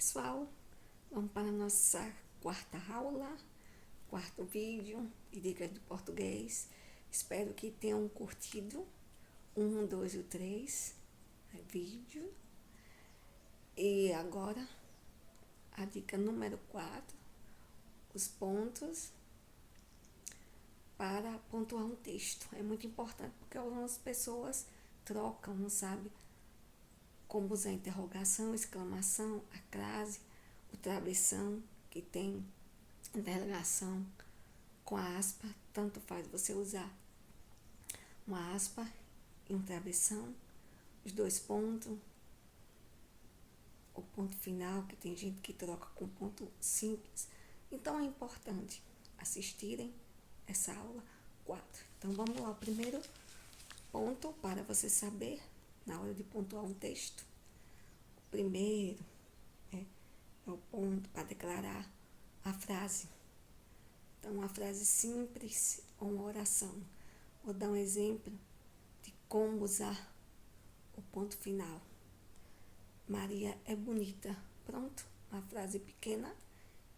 pessoal, vamos para a nossa quarta aula, quarto vídeo de dicas do português. Espero que tenham curtido 1, 2 e 3 vídeo. E agora, a dica número 4, os pontos para pontuar um texto. É muito importante porque algumas pessoas trocam, não sabem como usar a interrogação, exclamação, a crase, o travessão, que tem interrogação com a aspa. Tanto faz você usar uma aspa e um travessão, os dois pontos, o ponto final, que tem gente que troca com ponto simples. Então é importante assistirem essa aula 4. Então vamos lá, o primeiro ponto para você saber na hora de pontuar um texto. O primeiro é o ponto para declarar a frase. Então, uma frase simples ou uma oração. Vou dar um exemplo de como usar o ponto final. Maria é bonita. Pronto, uma frase pequena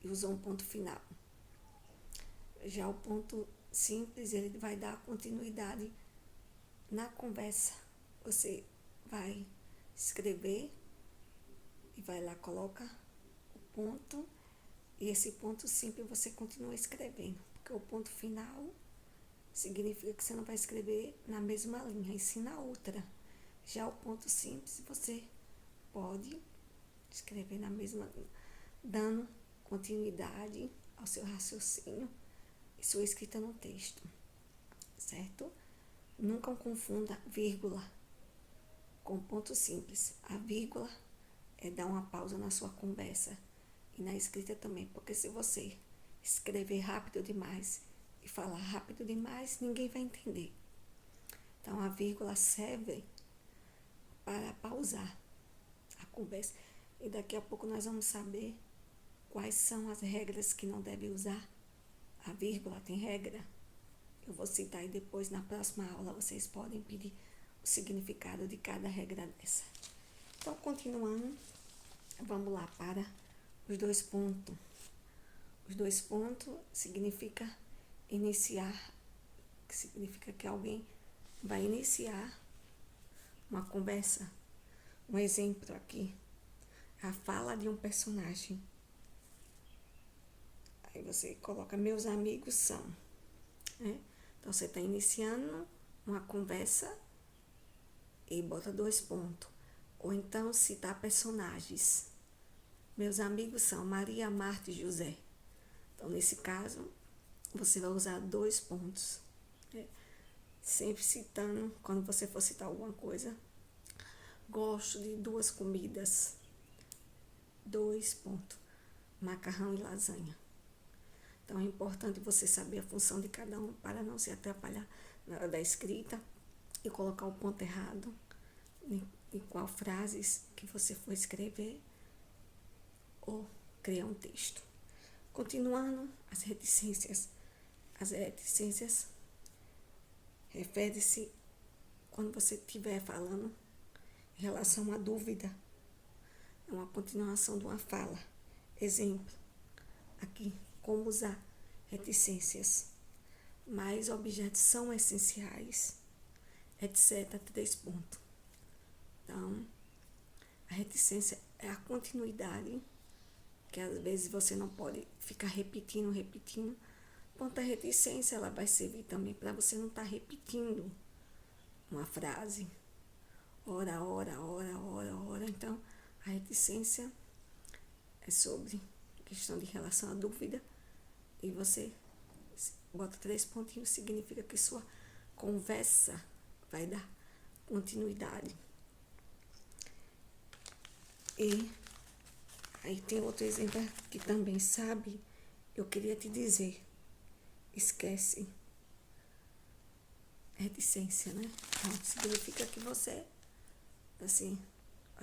e usou um ponto final. Já o ponto simples, ele vai dar continuidade na conversa. Você vai escrever e vai lá, coloca o ponto, e esse ponto simples você continua escrevendo, porque o ponto final significa que você não vai escrever na mesma linha, e sim na outra. Já o ponto simples, você pode escrever na mesma linha, dando continuidade ao seu raciocínio e sua escrita no texto, certo? Nunca confunda vírgula com ponto simples. A vírgula é dar uma pausa na sua conversa e na escrita também, porque se você escrever rápido demais e falar rápido demais, ninguém vai entender. Então, a vírgula serve para pausar a conversa. E daqui a pouco nós vamos saber quais são as regras que não deve usar. A vírgula tem regra. Eu vou citar aí depois, na próxima aula, vocês podem pedir o significado de cada regra dessa. Então, continuando, vamos lá para os dois pontos. Os dois pontos significa iniciar, que significa que alguém vai iniciar uma conversa. Um exemplo aqui, a fala de um personagem. Aí você coloca, meus amigos são, né? Então, você está iniciando uma conversa e bota dois pontos. Ou então, citar personagens. Meus amigos são Maria, Marta e José. Então, nesse caso, você vai usar dois pontos, né? Sempre citando, quando você for citar alguma coisa. Gosto de duas comidas. Dois pontos. Macarrão e lasanha. Então, é importante você saber a função de cada um para não se atrapalhar na hora da escrita e colocar o ponto errado em qual frases que você for escrever ou criar um texto. Continuando, as reticências. As reticências refere-se quando você estiver falando em relação à dúvida. É uma continuação de uma fala. Exemplo, aqui, como usar reticências. Mais objetos são essenciais, etc. 3 pontos. Então, a reticência é a continuidade, que às vezes você não pode ficar repetindo. Ponto a reticência, ela vai servir também para você não estar repetindo uma frase. Ora. Então, a reticência é sobre questão de relação à dúvida. E você bota 3 pontinhos, significa que sua conversa vai dar continuidade. E aí tem outro exemplo que também sabe, eu queria te dizer, esquece reticência, né? Então, significa que você, assim,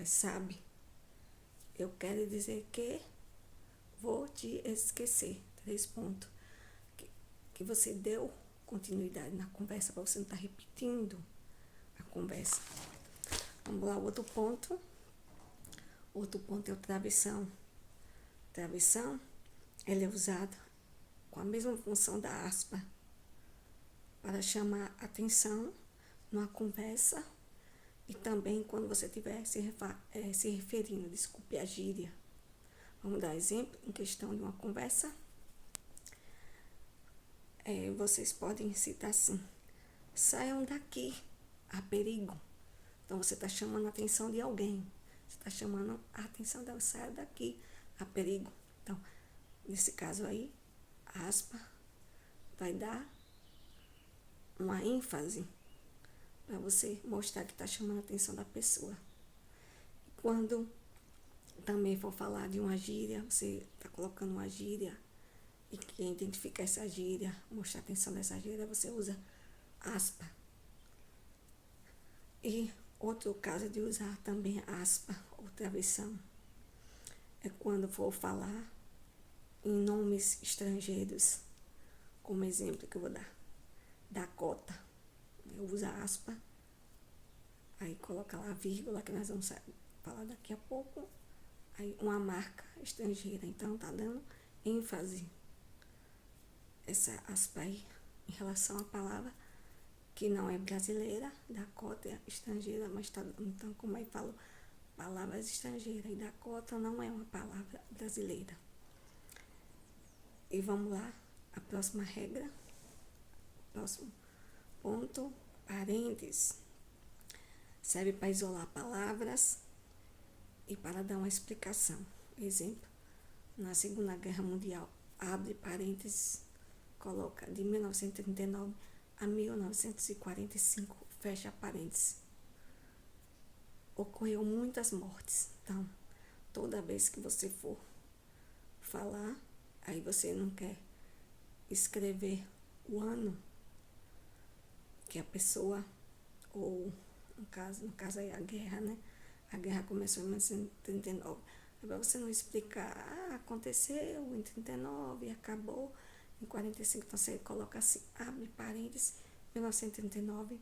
sabe, eu quero dizer que vou te esquecer. 3 pontos. Que você deu continuidade na conversa para você não estar repetindo a conversa. Vamos lá, outro ponto. Outro ponto é o travessão. travessão, ele é usado com a mesma função da aspa para chamar atenção numa conversa e também quando você estiver se referindo, desculpe, a gíria. Vamos dar exemplo em questão de uma conversa. Vocês podem citar assim: saiam daqui, há perigo. Então você está chamando a atenção de alguém. Você está chamando a atenção dela: saia daqui, há perigo. Então, nesse caso aí, a aspa vai dar uma ênfase para você mostrar que está chamando a atenção da pessoa. Quando também for falar de uma gíria, você está colocando uma gíria e quer identificar essa gíria, mostrar a atenção dessa gíria, você usa aspa. E outro caso de usar também aspa ou travessão é quando for falar em nomes estrangeiros, como exemplo que eu vou dar: Dakota. Eu uso a aspa, aí coloca lá a vírgula, que nós vamos falar daqui a pouco, aí uma marca estrangeira. Então tá dando ênfase essa aspa aí em relação à palavra que não é brasileira. Dakota é estrangeira, mas tá, então, como aí falo, palavras estrangeiras, e Dakota não é uma palavra brasileira. E vamos lá, a próxima regra, próximo ponto: parênteses. Serve para isolar palavras e para dar uma explicação. Exemplo: na Segunda Guerra Mundial, abre parênteses, coloca de 1939 a 1945, fecha parênteses. Ocorreu muitas mortes. Então, toda vez que você for falar, aí você não quer escrever o ano que a pessoa, ou no caso aí a guerra, né? A guerra começou em 1939. É para você não explicar: aconteceu em 39 e acabou em 45. Então você coloca assim, abre parênteses, 1939,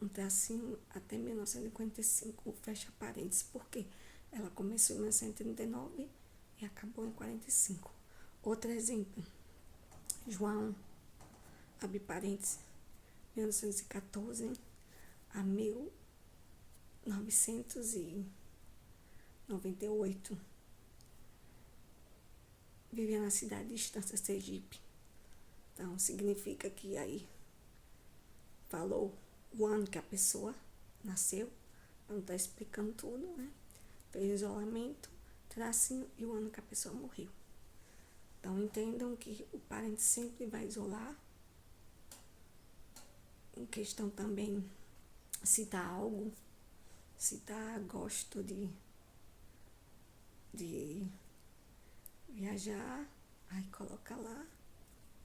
um tracinho até 1955, fecha parênteses. Por quê? Ela começou em 1939 e acabou em 45. Outro exemplo: João, abre parênteses, 1914 a 1998. Vivia na cidade de Estância, Sergipe. Então, significa que aí falou o ano que a pessoa nasceu, não está explicando tudo, né? Fez isolamento, tracinho e o ano que a pessoa morreu. Então, entendam que o parente sempre vai isolar. Em questão também, citar algo, citar gosto de viajar, aí coloca lá,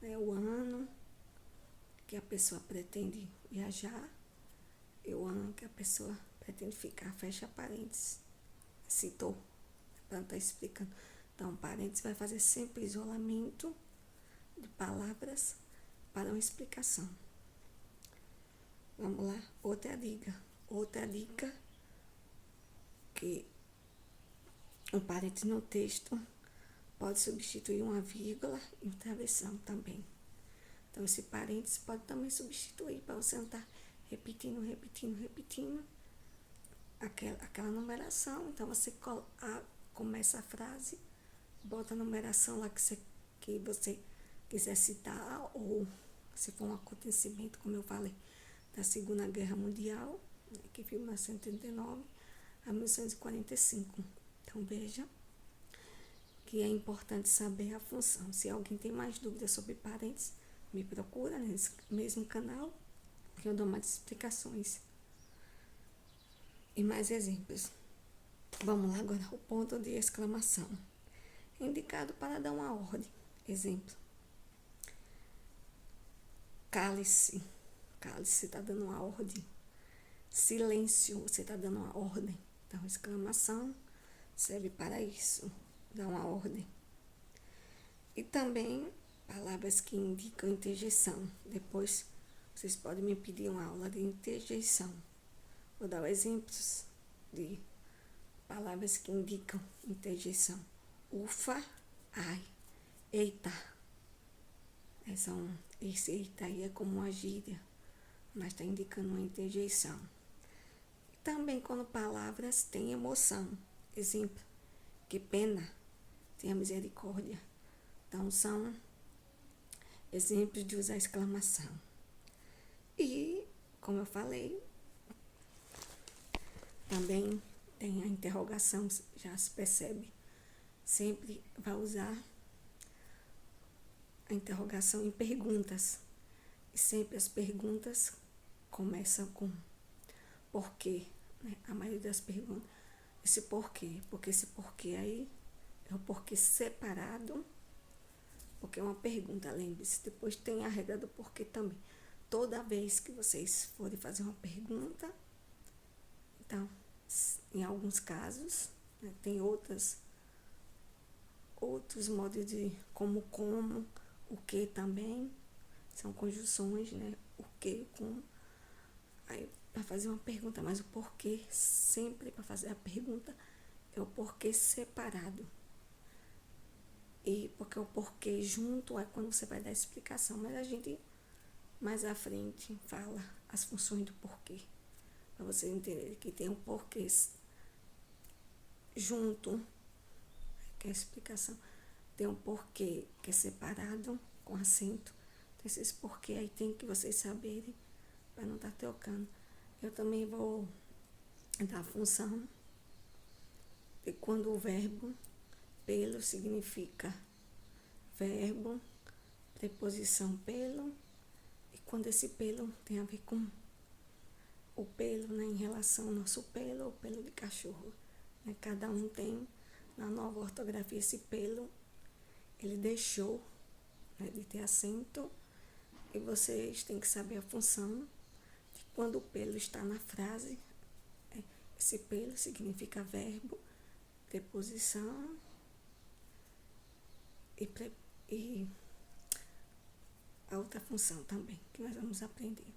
né, o ano que a pessoa pretende viajar e o ano que a pessoa pretende ficar, fecha parênteses. Citou, para não estar explicando. Então, parênteses vai fazer sempre isolamento de palavras para uma explicação. Vamos lá, outra dica que um parênteses no texto pode substituir uma vírgula e um travessão também. Então, esse parênteses pode também substituir, para você não estar repetindo aquela numeração. Então, você começa a frase, bota a numeração lá que você quiser citar, ou se for um acontecimento, como eu falei, da Segunda Guerra Mundial, né, que foi 1939 a 1945. Então, veja que é importante saber a função. Se alguém tem mais dúvidas sobre parênteses, me procura nesse mesmo canal, que eu dou mais explicações e mais exemplos. Vamos lá agora ao ponto de exclamação. Indicado para dar uma ordem. Exemplo: cale-se. Cale-se, está dando uma ordem. Silêncio, você está dando uma ordem. Então, exclamação serve para isso, dar uma ordem. E também palavras que indicam interjeição. Depois, vocês podem me pedir uma aula de interjeição. Vou dar exemplos de palavras que indicam interjeição. ufa, ai, eita. Esse eita aí é como uma gíria, mas está indicando uma interjeição. Também quando palavras têm emoção. Exemplo, que pena, tenha misericórdia. Então, são exemplos de usar exclamação. E, como eu falei, também tem a interrogação, já se percebe. Sempre vai usar a interrogação em perguntas. E sempre as perguntas começam com porquê, né? A maioria das perguntas, esse porquê. Porque esse porquê aí é o porquê separado, porque é uma pergunta, lembre-se. Depois tem a regra do porquê também. Toda vez que vocês forem fazer uma pergunta, então, em alguns casos, né, tem outros modos de como, o que também, são conjunções, né? O que, como. Aí, para fazer uma pergunta, mas o porquê, sempre para fazer a pergunta, é o porquê separado. E porque o porquê junto é quando você vai dar a explicação, mas a gente mais à frente fala as funções do porquê, para vocês entenderem que tem um porquê junto, que é a explicação, tem um porquê que é separado, com acento. Então, esses porquê aí tem que vocês saberem, para não estar trocando. Eu também vou dar a função de quando o verbo pelo significa verbo, preposição pelo, e quando esse pelo tem a ver com o pelo, né, em relação ao nosso pelo, o pelo de cachorro. Né? Cada um tem, na nova ortografia, esse pelo, ele deixou, né, de ter acento, e vocês têm que saber a função de quando o pelo está na frase. Esse pelo significa verbo, preposição e a outra função também, que nós vamos aprender.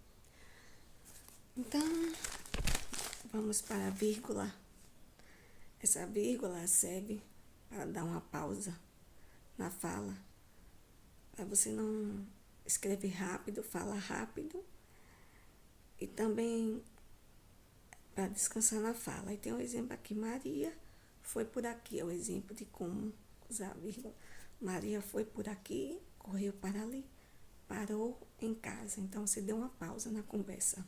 Então, vamos para a vírgula. Essa vírgula serve para dar uma pausa na fala, para você não escrever rápido, falar rápido, e também para descansar na fala. E tem um exemplo aqui, Maria foi por aqui, é o exemplo de como usar a vírgula. Maria foi por aqui, correu para ali, parou em casa. Então, você deu uma pausa na conversa.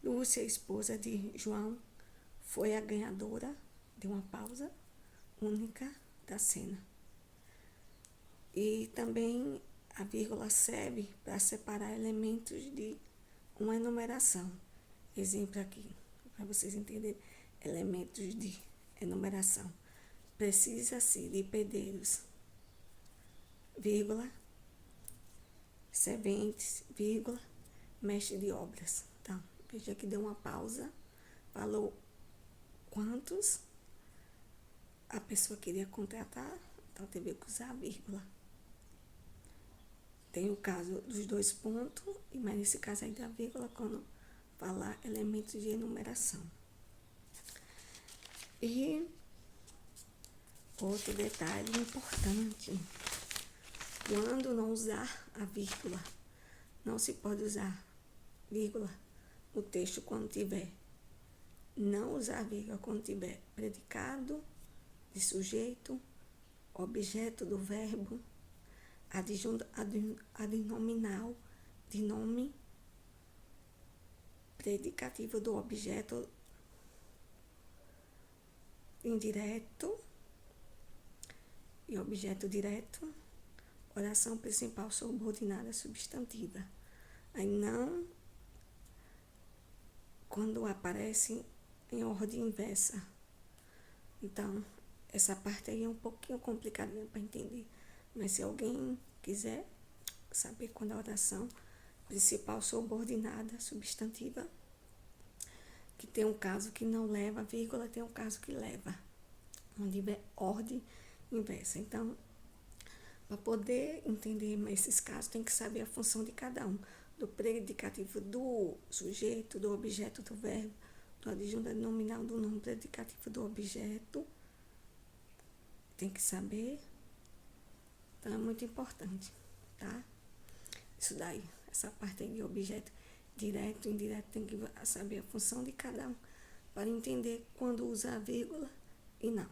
Lúcia, esposa de João, foi a ganhadora, deu uma pausa única da cena. E também a vírgula serve para separar elementos de uma enumeração. Exemplo aqui, para vocês entenderem, elementos de enumeração. Precisa-se de pedreiros, vírgula, serventes, vírgula, mestre de obras. Então, veja que deu uma pausa, falou quantos a pessoa queria contratar, então teve que usar a vírgula. Tem o caso dos dois pontos, mas nesse caso aí da vírgula, quando falar elementos de enumeração. E outro detalhe importante, quando não usar a vírgula, não se pode usar vírgula no texto quando tiver. Não usar vírgula quando tiver predicado de sujeito, objeto do verbo, adnominal de nome, predicativo do objeto indireto e objeto direto, oração principal subordinada substantiva. Aí não quando aparece em ordem inversa. Então, essa parte aí é um pouquinho complicada para entender. Mas se alguém quiser saber quando a oração principal subordinada substantiva, que tem um caso que não leva vírgula, tem um caso que leva, onde tiver ordem inversa. Então, para poder entender esses casos, tem que saber a função de cada um, do predicativo do sujeito, do objeto do verbo, do adjunto nominal do nome, predicativo do objeto tem que saber. Então, é muito importante, tá? Isso daí, essa parte aí de objeto direto e indireto, tem que saber a função de cada um para entender quando usar a vírgula e não.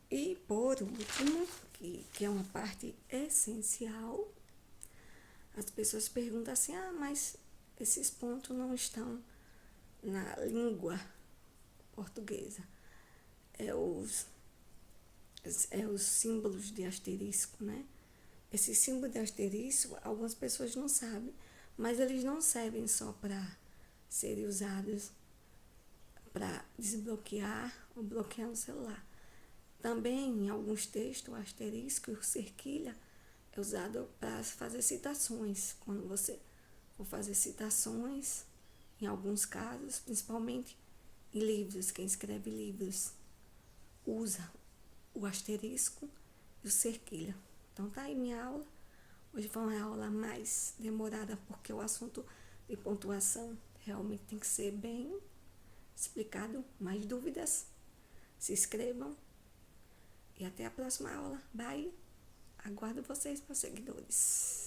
E, por último, que é uma parte essencial, as pessoas perguntam assim, mas esses pontos não estão na língua portuguesa. É os símbolos de asterisco, né? Esse símbolo de asterisco, algumas pessoas não sabem, mas eles não servem só para serem usados para desbloquear ou bloquear um celular. Também, em alguns textos, o asterisco e o cerquilha é usado para fazer citações. Quando você for fazer citações, em alguns casos, principalmente em livros, quem escreve livros usa o asterisco e o cerquilha. Então, tá aí minha aula. Hoje foi uma aula mais demorada, porque o assunto de pontuação realmente tem que ser bem explicado. Mais dúvidas? Se inscrevam. E até a próxima aula. Bye! Aguardo vocês, meus seguidores.